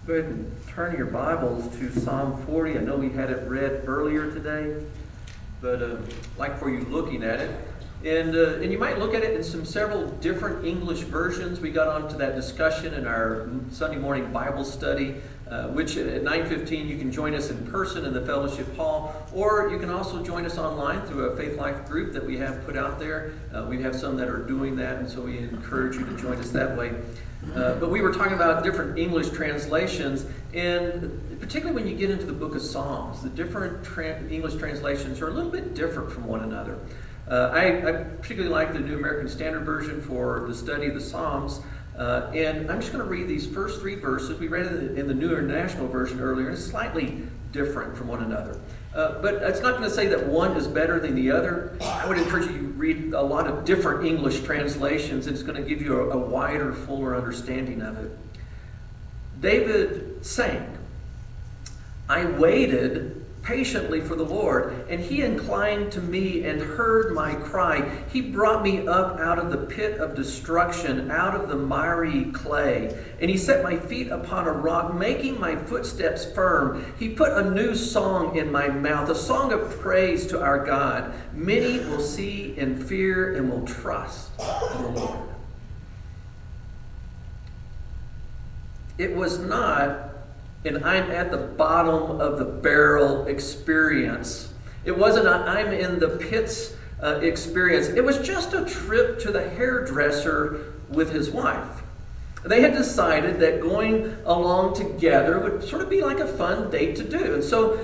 Go ahead and turn your Bibles to Psalm 40. I know we had it read earlier today, but I'd like for you looking at it. And you might look at it in several different English versions. We got onto that discussion in our Sunday morning Bible study, which at 9:15 you can join us in person in the fellowship hall, or you can also join us online through a Faith Life group that we have put out there. We have some that are doing that, and so we encourage you to join us that way. But we were talking about different English translations, and particularly when you get into the book of Psalms, the different English translations are a little bit different from one another. I particularly like the New American Standard Version for the study of the Psalms, and I'm just going to read these first three verses. We read it in the New International Version earlier, and it's slightly different from one another. But it's not going to say that one is better than the other. I would encourage you to read a lot of different English translations. It's going to give you a wider, fuller understanding of it. David sang, "I waited patiently for the Lord, and he inclined to me and heard my cry. He brought me up out of the pit of destruction, out of the miry clay. And he set my feet upon a rock, making my footsteps firm. He put a new song in my mouth, a song of praise to our God. Many will see and fear and will trust in the Lord." It was not an I'm at the bottom of the barrel experience. It wasn't an I'm in the pits experience. It was just a trip to the hairdresser with his wife. They had decided that going along together would sort of be like a fun date to do. And so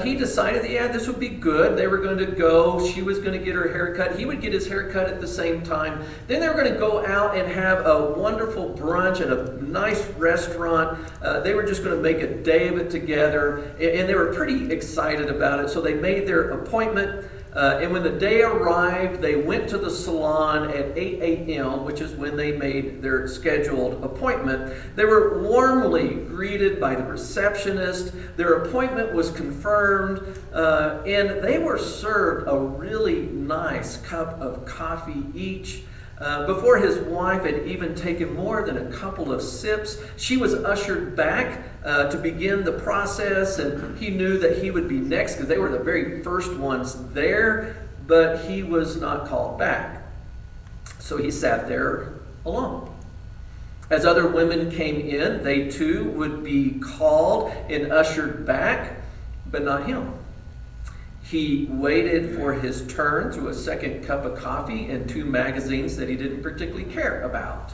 he decided that, yeah, this would be good. They were going to go. She was going to get her hair cut. He would get his hair cut at the same time. Then they were going to go out and have a wonderful brunch at a nice restaurant. They were just going to make a day of it together. And they were pretty excited about it. So they made their appointment. And when the day arrived, they went to the salon at 8 a.m., which is when they made their scheduled appointment. They were warmly greeted by the receptionist. Their appointment was confirmed, and they were served a really nice cup of coffee each. Before his wife had even taken more than a couple of sips, she was ushered back to begin the process, and he knew that he would be next because they were the very first ones there, but he was not called back. So he sat there alone. As other women came in, they too would be called and ushered back, but not him. He waited for his turn through a second cup of coffee and 2 magazines that he didn't particularly care about.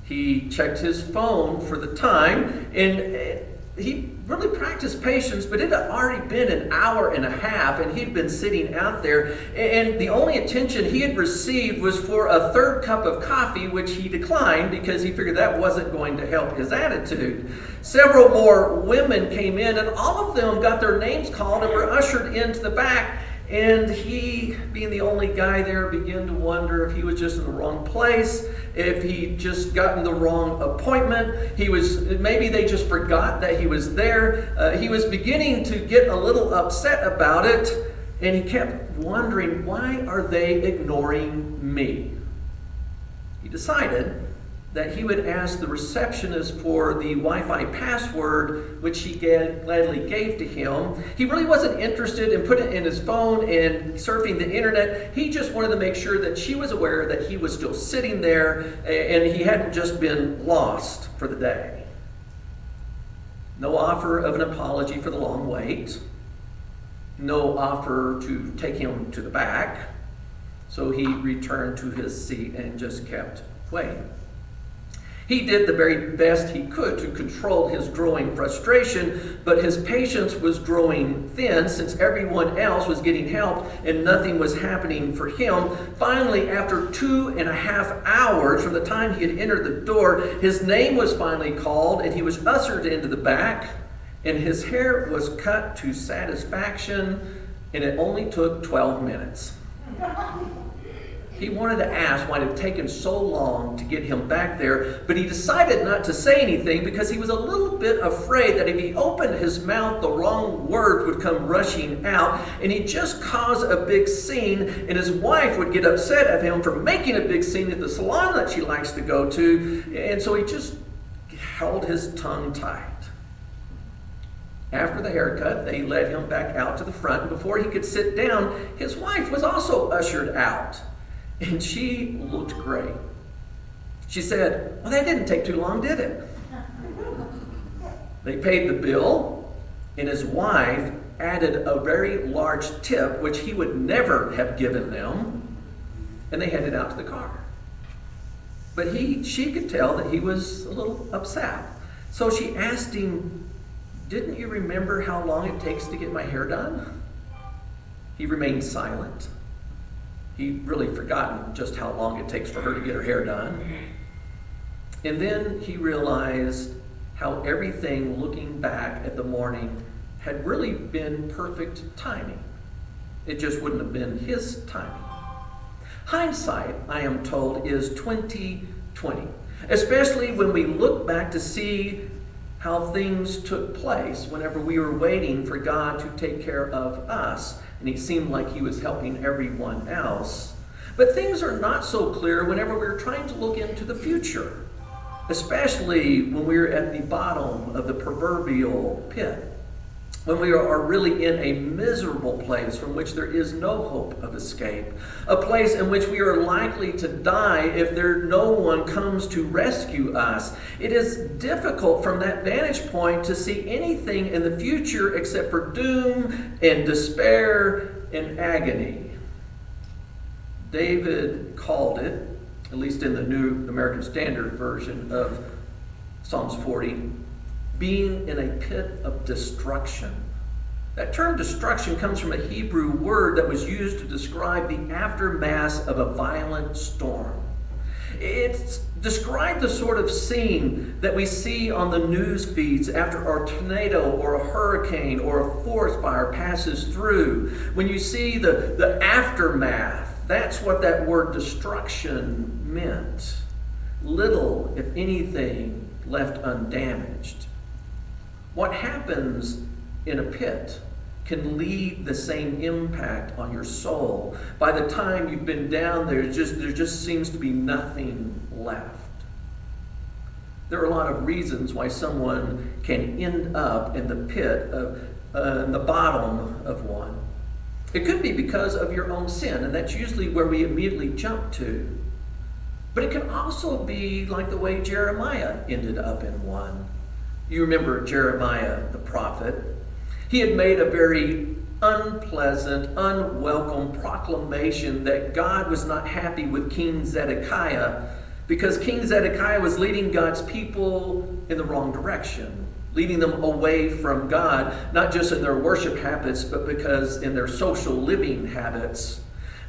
He checked his phone for the time, and he really practiced patience, but it had already been an hour and a half, and he'd been sitting out there, and the only attention he had received was for a third cup of coffee, which he declined because he figured that wasn't going to help his attitude. Several more women came in, and all of them got their names called and were ushered into the back. And he, being the only guy there, began to wonder if he was just in the wrong place, if he'd just gotten the wrong appointment. Maybe they just forgot that he was there. He was beginning to get a little upset about it, and he kept wondering, why are they ignoring me? He decided that he would ask the receptionist for the Wi-Fi password, which she gladly gave to him. He really wasn't interested in putting it in his phone and surfing the internet. He just wanted to make sure that she was aware that he was still sitting there and he hadn't just been lost for the day. No offer of an apology for the long wait. No offer to take him to the back. So he returned to his seat and just kept waiting. He did the very best he could to control his growing frustration, but his patience was growing thin since everyone else was getting help and nothing was happening for him. Finally, after 2.5 hours from the time he had entered the door, his name was finally called and he was ushered into the back, and his hair was cut to satisfaction, and it only took 12 minutes. He wanted to ask why it had taken so long to get him back there, but he decided not to say anything because he was a little bit afraid that if he opened his mouth, the wrong words would come rushing out, and he'd just cause a big scene, and his wife would get upset at him for making a big scene at the salon that she likes to go to, and so he just held his tongue tight. After the haircut, they led him back out to the front, and before he could sit down, his wife was also ushered out. And she looked great. She said, "Well, that didn't take too long, did it?" They paid the bill, and his wife added a very large tip, which he would never have given them, and they headed out to the car. But she could tell that he was a little upset. So she asked him, "Didn't you remember how long it takes to get my hair done?" He remained silent. He'd really forgotten just how long it takes for her to get her hair done. And then he realized how everything, looking back at the morning, had really been perfect timing. It just wouldn't have been his timing. Hindsight, I am told, is 20/20, especially when we look back to see how things took place whenever we were waiting for God to take care of us, and it seemed like he was helping everyone else. But things are not so clear whenever we're trying to look into the future, especially when we're at the bottom of the proverbial pit, when we are really in a miserable place from which there is no hope of escape, a place in which we are likely to die if no one comes to rescue us. It is difficult from that vantage point to see anything in the future except for doom and despair and agony. David called it, at least in the New American Standard Version of Psalms 40, being in a pit of destruction. That term destruction comes from a Hebrew word that was used to describe the aftermath of a violent storm. It's described the sort of scene that we see on the news feeds after a tornado or a hurricane or a forest fire passes through. When you see the aftermath, that's what that word destruction meant. Little, if anything, left undamaged. What happens in a pit can leave the same impact on your soul. By the time you've been down there, there just seems to be nothing left. There are a lot of reasons why someone can end up in the pit in the bottom of one. It could be because of your own sin, and that's usually where we immediately jump to. But it can also be like the way Jeremiah ended up in one. You remember Jeremiah, the prophet. He had made a very unpleasant, unwelcome proclamation that God was not happy with King Zedekiah because King Zedekiah was leading God's people in the wrong direction, leading them away from God, not just in their worship habits, but because in their social living habits.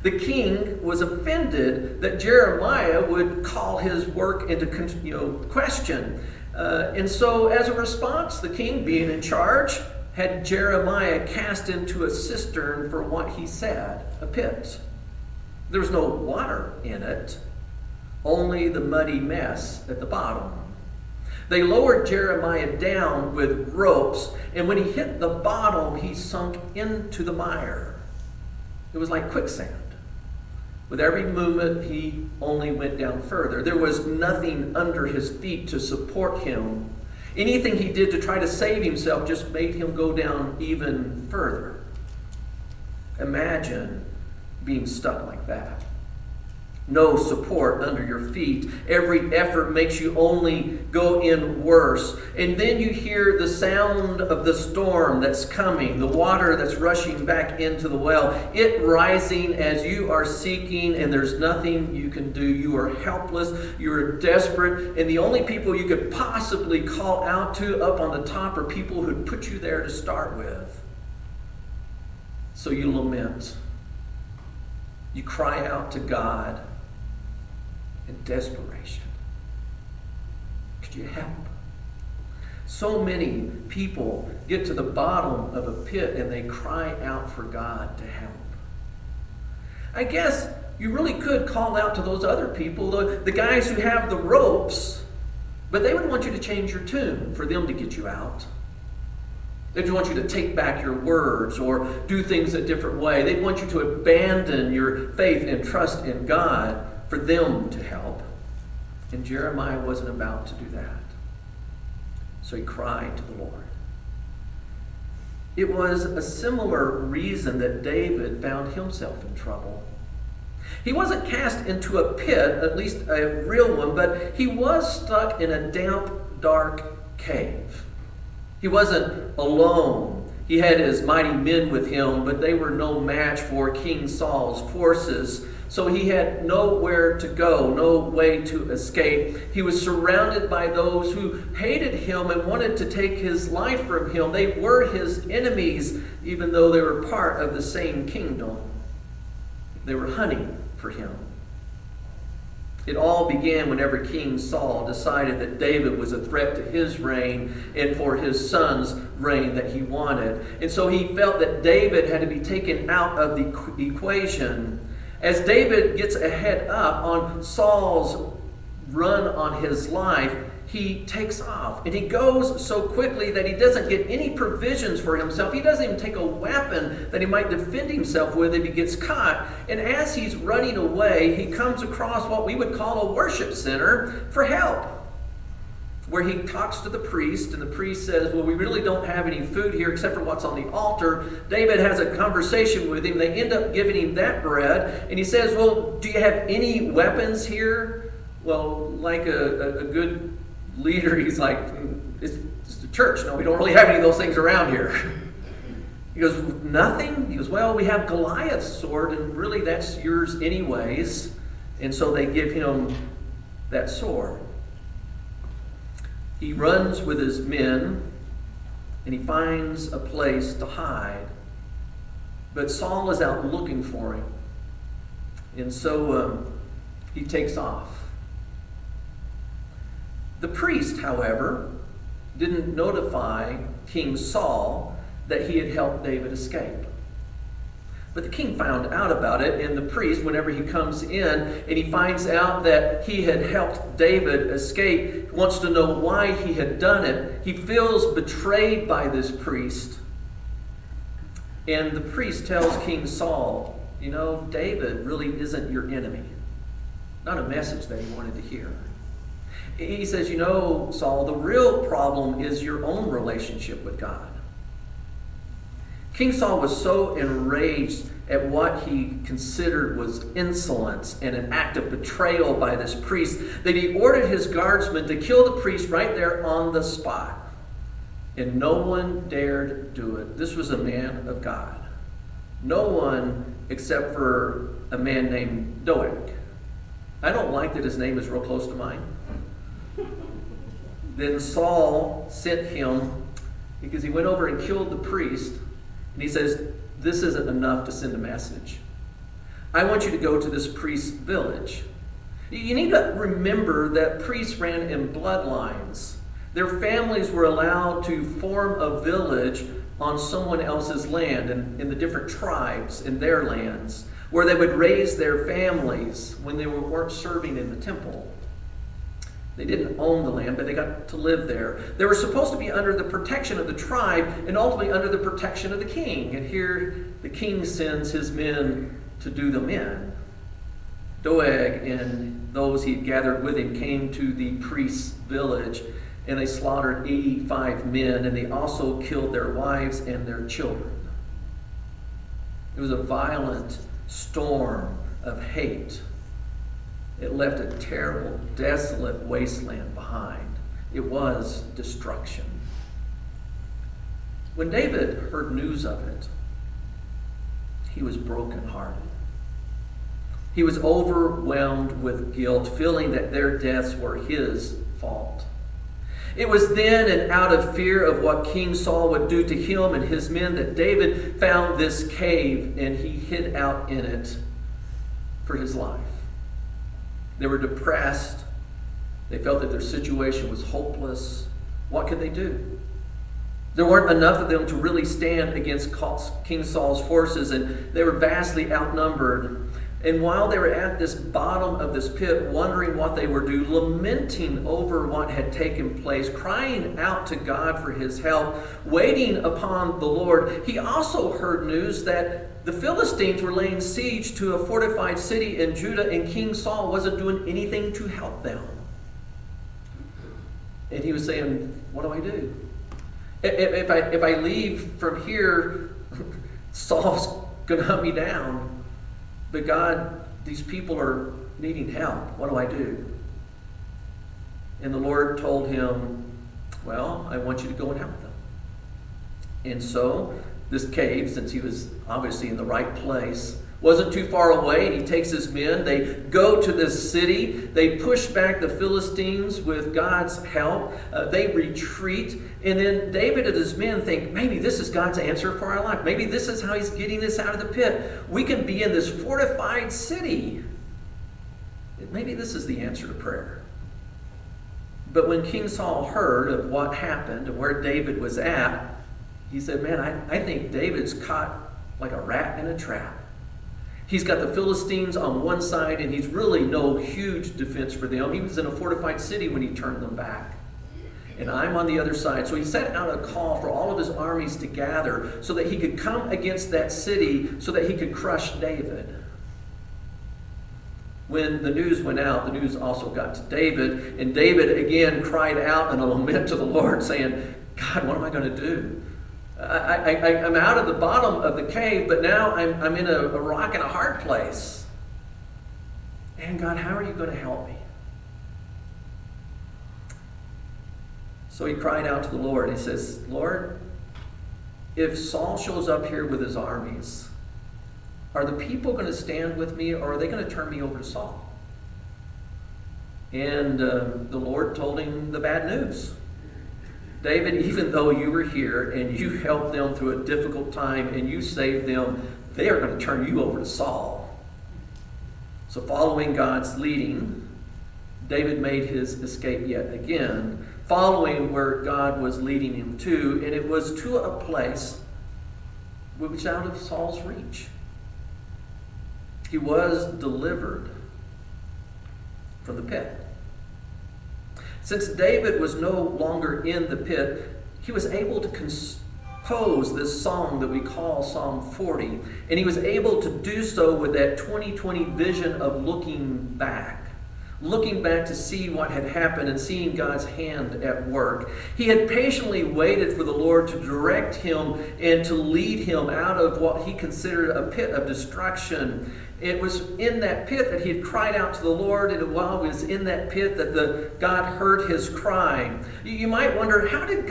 The king was offended that Jeremiah would call his work into question. And so as a response, the king, being in charge, had Jeremiah cast into a cistern for what he said, a pit. There was no water in it, only the muddy mess at the bottom. They lowered Jeremiah down with ropes, and when he hit the bottom, he sunk into the mire. It was like quicksand. With every movement, he only went down further. There was nothing under his feet to support him. Anything he did to try to save himself just made him go down even further. Imagine being stuck like that. No support under your feet. Every effort makes you only go in worse. And then you hear the sound of the storm that's coming, the water that's rushing back into the well, it rising as you are seeking, and there's nothing you can do. You are helpless, you're desperate, and the only people you could possibly call out to up on the top are people who put you there to start with. So you lament. You cry out to God in desperation. Could you help? So many people get to the bottom of a pit and they cry out for God to help. I guess you really could call out to those other people, the guys who have the ropes, but they would want you to change your tune for them to get you out. They'd want you to take back your words or do things a different way. They'd want you to abandon your faith and trust in God for them to help. And Jeremiah wasn't about to do that. So he cried to the Lord. It was a similar reason that David found himself in trouble. He wasn't cast into a pit, at least a real one, but he was stuck in a damp, dark cave. He wasn't alone. He had his mighty men with him, but they were no match for King Saul's forces. So he had nowhere to go, no way to escape. He was surrounded by those who hated him and wanted to take his life from him. They were his enemies, even though they were part of the same kingdom. They were hunting for him. It all began whenever King Saul decided that David was a threat to his reign and for his son's reign that he wanted. And so he felt that David had to be taken out of the equation. As David gets a head up on Saul's run on his life, he takes off. And he goes so quickly that he doesn't get any provisions for himself. He doesn't even take a weapon that he might defend himself with if he gets caught. And as he's running away, he comes across what we would call a worship center for help, where he talks to the priest, and the priest says, well, we really don't have any food here except for what's on the altar. David has a conversation with him. They end up giving him that bread. And he says, well, do you have any weapons here? Well, like a good leader, he's like, it's the church. No, we don't really have any of those things around here. He goes, nothing? He goes, well, we have Goliath's sword, and really that's yours anyways. And so they give him that sword. He runs with his men, and he finds a place to hide. But Saul is out looking for him. And so he takes off. The priest, however, didn't notify King Saul that he had helped David escape. But the king found out about it, and the priest, whenever he comes in and he finds out that he had helped David escape, wants to know why he had done it. He feels betrayed by this priest. And the priest tells King Saul, you know, David really isn't your enemy. Not a message that he wanted to hear. He says, you know, Saul, the real problem is your own relationship with God. King Saul was so enraged at what he considered was insolence and an act of betrayal by this priest that he ordered his guardsmen to kill the priest right there on the spot. And no one dared do it. This was a man of God. No one except for a man named Doeg. I don't like that his name is real close to mine. Then Saul sent him, because he went over and killed the priest, and he says, this isn't enough to send a message. I want you to go to this priest's village. You need to remember that priests ran in bloodlines. Their families were allowed to form a village on someone else's land, and in the different tribes in their lands, where they would raise their families when they weren't serving in the temple. They didn't own the land, but they got to live there. They were supposed to be under the protection of the tribe and ultimately under the protection of the king. And here the king sends his men to do them in. Doeg and those he had gathered with him came to the priest's village, and they slaughtered 85 men, and they also killed their wives and their children. It was a violent storm of hate. It left a terrible, desolate wasteland behind. It was destruction. When David heard news of it, he was brokenhearted. He was overwhelmed with guilt, feeling that their deaths were his fault. It was then, and out of fear of what King Saul would do to him and his men, that David found this cave, and he hid out in it for his life. They were depressed. They felt that their situation was hopeless. What could they do? There weren't enough of them to really stand against King Saul's forces, and they were vastly outnumbered. And while they were at this bottom of this pit, wondering what they were doing, lamenting over what had taken place, crying out to God for his help, waiting upon the Lord, he also heard news that the Philistines were laying siege to a fortified city in Judah, and King Saul wasn't doing anything to help them. And he was saying, what do I do? If I leave from here, Saul's going to hunt me down. But God, these people are needing help. What do I do? And the Lord told him, well, I want you to go and help them. And so this cave, since he was obviously in the right place, wasn't too far away, and he takes his men. They go to this city. They push back the Philistines with God's help. They retreat. And then David and his men think, maybe this is God's answer for our life. Maybe this is how he's getting us out of the pit. We can be in this fortified city. Maybe this is the answer to prayer. But when King Saul heard of what happened and where David was at, he said, man, I think David's caught like a rat in a trap. He's got the Philistines on one side, and he's really no huge defense for them. He was in a fortified city when he turned them back. And I'm on the other side. So he sent out a call for all of his armies to gather so that he could come against that city so that he could crush David. When the news went out, the news also got to David. And David again cried out in a lament to the Lord, saying, God, what am I going to do? I'm out of the bottom of the cave, but now I'm in a rock and a hard place. And God, how are you going to help me? So he cried out to the Lord. He says, Lord, if Saul shows up here with his armies, are the people going to stand with me, or are they going to turn me over to Saul? And the Lord told him the bad news. David, even though you were here and you helped them through a difficult time and you saved them, they are going to turn you over to Saul. So following God's leading, David made his escape yet again, following where God was leading him to, and it was to a place which was out of Saul's reach. He was delivered from the pit. Since David was no longer in the pit, he was able to compose this song that we call Psalm 40. And he was able to do so with that 20/20 vision of looking back to see what had happened and seeing God's hand at work. He had patiently waited for the Lord to direct him and to lead him out of what he considered a pit of destruction. It was in that pit that he had cried out to the Lord, and while he was in that pit that God heard his cry. You might wonder, how did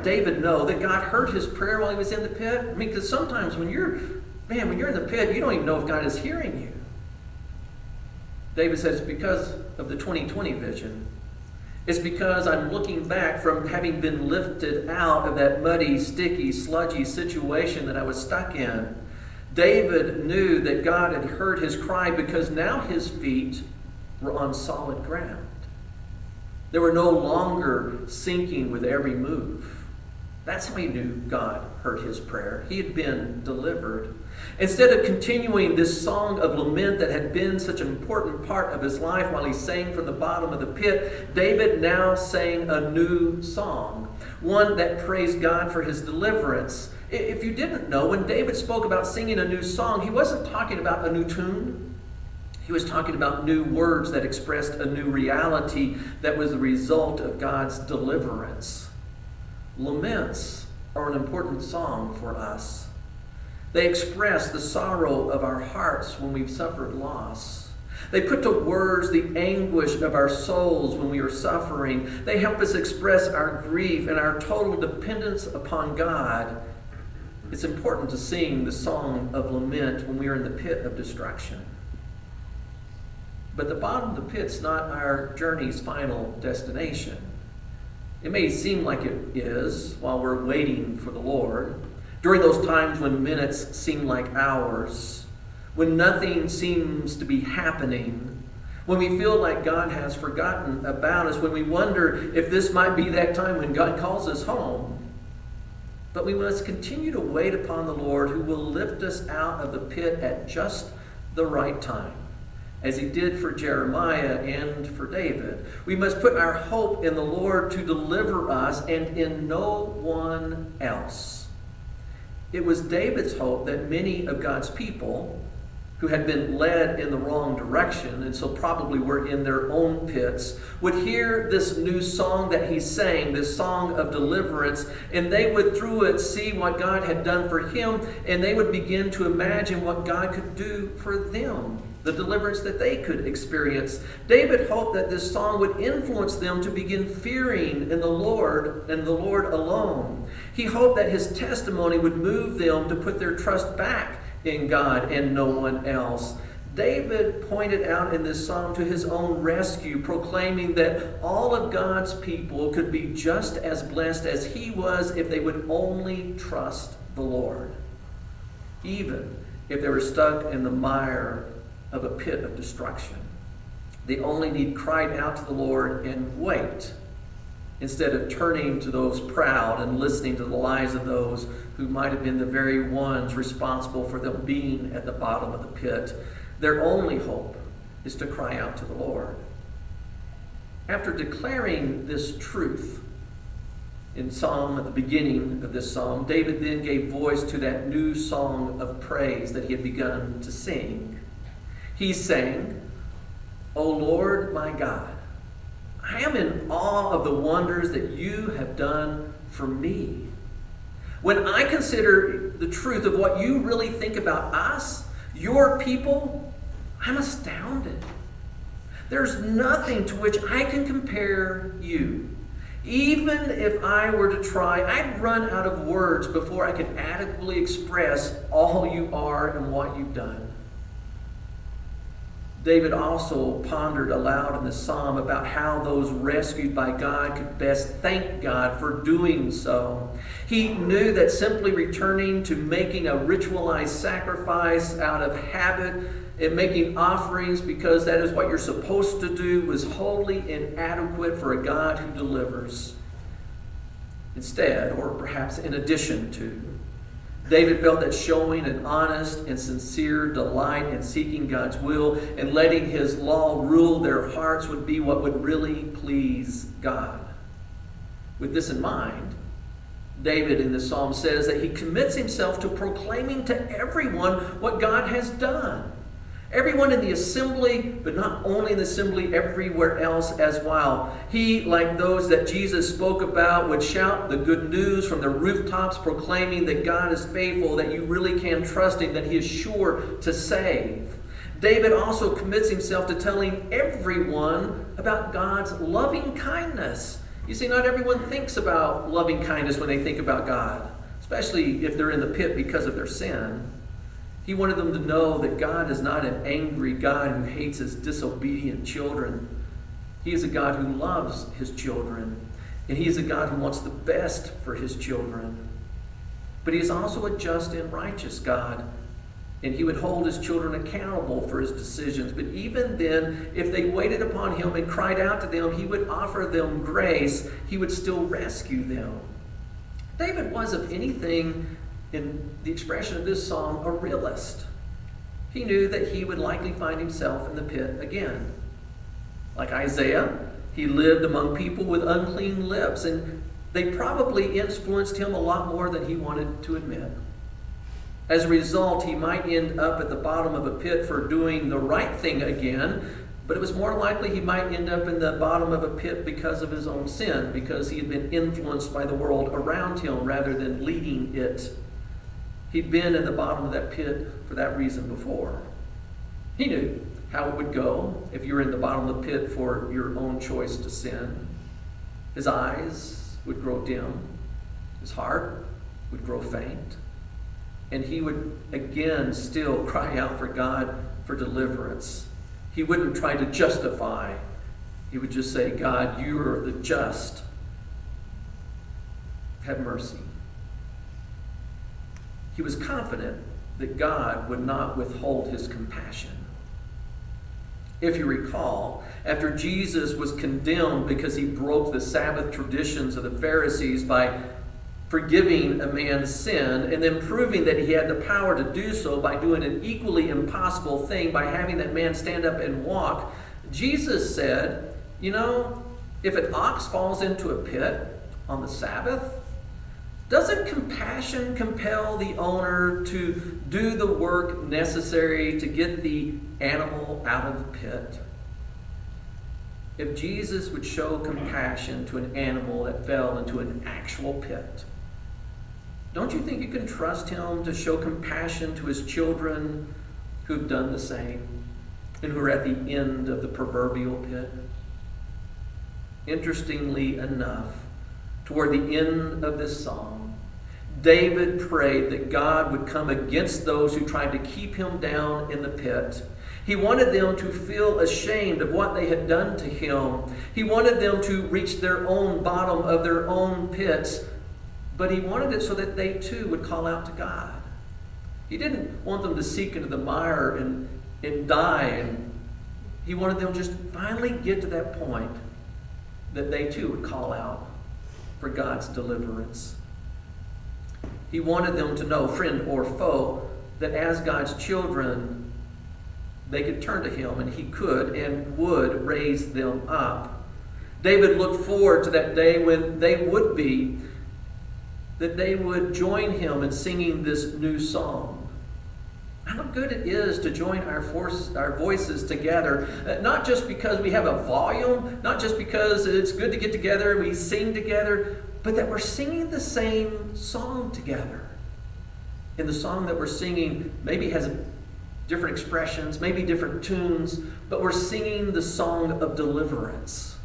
David know that God heard his prayer while he was in the pit? I mean, because sometimes when you're in the pit, you don't even know if God is hearing you. David says, because of the 20/20 vision. It's because I'm looking back from having been lifted out of that muddy, sticky, sludgy situation that I was stuck in. David knew that God had heard his cry because now his feet were on solid ground. They were no longer sinking with every move. That's how he knew God heard his prayer. He had been delivered. Instead of continuing this song of lament that had been such an important part of his life while he sang from the bottom of the pit, David now sang a new song, one that praised God for his deliverance. If you didn't know, when David spoke about singing a new song, he wasn't talking about a new tune. He was talking about new words that expressed a new reality that was the result of God's deliverance. Laments are an important song for us. They express the sorrow of our hearts when we've suffered loss. They put to words the anguish of our souls when we are suffering. They help us express our grief and our total dependence upon God. It's important to sing the song of lament when we are in the pit of destruction. But the bottom of the pit's not our journey's final destination. It may seem like it is while we're waiting for the Lord, during those times when minutes seem like hours, when nothing seems to be happening, when we feel like God has forgotten about us, when we wonder if this might be that time when God calls us home. But we must continue to wait upon the Lord, who will lift us out of the pit at just the right time, as he did for Jeremiah and for David. We must put our hope in the Lord to deliver us and in no one else. It was David's hope that many of God's people who had been led in the wrong direction, and so probably were in their own pits, would hear this new song that he sang, this song of deliverance, and they would through it see what God had done for him, and they would begin to imagine what God could do for them, the deliverance that they could experience. David hoped that this song would influence them to begin fearing in the Lord and the Lord alone. He hoped that his testimony would move them to put their trust back in God and no one else. David pointed out in this psalm to his own rescue, proclaiming that all of God's people could be just as blessed as he was if they would only trust the Lord, even if they were stuck in the mire of a pit of destruction. They only need cry out to the Lord and wait, instead of turning to those proud and listening to the lies of those who might have been the very ones responsible for them being at the bottom of the pit. Their only hope is to cry out to the Lord. After declaring this truth in Psalm, at the beginning of this psalm, David then gave voice to that new song of praise that he had begun to sing. He sang, "O Lord my God, I am in awe of the wonders that you have done for me." When I consider the truth of what you really think about us, your people, I'm astounded. There's nothing to which I can compare you. Even if I were to try, I'd run out of words before I could adequately express all you are and what you've done. David also pondered aloud in the psalm about how those rescued by God could best thank God for doing so. He knew that simply returning to making a ritualized sacrifice out of habit and making offerings because that is what you're supposed to do was wholly inadequate for a God who delivers. Instead, or perhaps in addition to, David felt that showing an honest and sincere delight in seeking God's will and letting his law rule their hearts would be what would really please God. With this in mind, David in the psalm says that he commits himself to proclaiming to everyone what God has done. Everyone in the assembly, but not only in the assembly, everywhere else as well. He, like those that Jesus spoke about, would shout the good news from the rooftops, proclaiming that God is faithful, that you really can trust him, that he is sure to save. David also commits himself to telling everyone about God's loving kindness. You see, not everyone thinks about loving kindness when they think about God, especially if they're in the pit because of their sin. He wanted them to know that God is not an angry God who hates his disobedient children. He is a God who loves his children, and he is a God who wants the best for his children. But he is also a just and righteous God, and he would hold his children accountable for his decisions. But even then, if they waited upon him and cried out to them, he would offer them grace. He would still rescue them. David was, if anything, in the expression of this psalm, a realist. He knew that he would likely find himself in the pit again. Like Isaiah, he lived among people with unclean lips, and they probably influenced him a lot more than he wanted to admit. As a result, he might end up at the bottom of a pit for doing the right thing again, but it was more likely he might end up in the bottom of a pit because of his own sin, because he had been influenced by the world around him rather than leading it. He'd been in the bottom of that pit for that reason before. He knew how it would go if you were in the bottom of the pit for your own choice to sin. His eyes would grow dim. His heart would grow faint. And he would again still cry out for God for deliverance. He wouldn't try to justify. He would just say, God, you are the just. Have mercy. He was confident that God would not withhold his compassion. If you recall, after Jesus was condemned because he broke the Sabbath traditions of the Pharisees by forgiving a man's sin and then proving that he had the power to do so by doing an equally impossible thing by having that man stand up and walk, Jesus said, if an ox falls into a pit on the Sabbath, Doesn't compassion compel the owner to do the work necessary to get the animal out of the pit? If Jesus would show compassion to an animal that fell into an actual pit, don't you think you can trust him to show compassion to his children who've done the same and who are at the end of the proverbial pit? Interestingly enough, toward the end of this psalm, David prayed that God would come against those who tried to keep him down in the pit. He wanted them to feel ashamed of what they had done to him. He wanted them to reach their own bottom of their own pits, but he wanted it so that they too would call out to God. He didn't want them to sink into the mire and die, and he wanted them to just finally get to that point that they too would call out for God's deliverance. He wanted them to know, friend or foe, that as God's children, they could turn to him, and he could and would raise them up. David looked forward to that day when they would join him in singing this new song. How good it is to join our voices together, not just because we have a volume, not just because it's good to get together and we sing together, but that we're singing the same song together. And the song that we're singing maybe has different expressions, maybe different tunes, but we're singing the song of deliverance.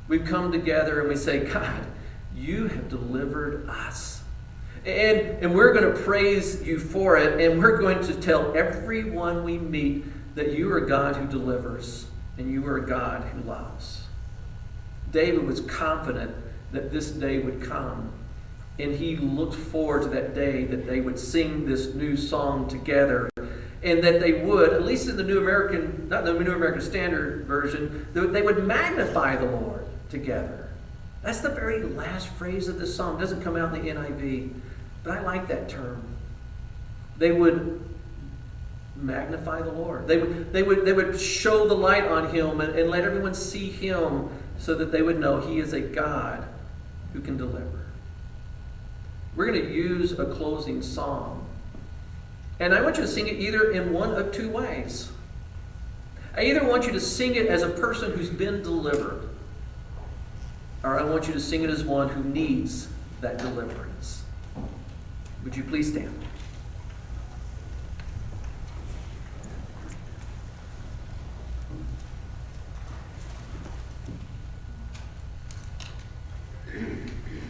We've come together and we say, God, you have delivered us. And we're going to praise you for it, and we're going to tell everyone we meet that you are a God who delivers, and you are a God who loves. David was confident that this day would come, and he looked forward to that day that they would sing this new song together, and that they would, at least in the New American, not the New American Standard Version, they would magnify the Lord together. That's the very last phrase of this song. It doesn't come out in the NIV, but I like that term. They would magnify the Lord. They would show the light on him and let everyone see him so that they would know he is a God who can deliver. We're going to use a closing song. And I want you to sing it either in one of two ways. I either want you to sing it as a person who's been delivered, or I want you to sing it as one who needs that deliverance. Would you please stand?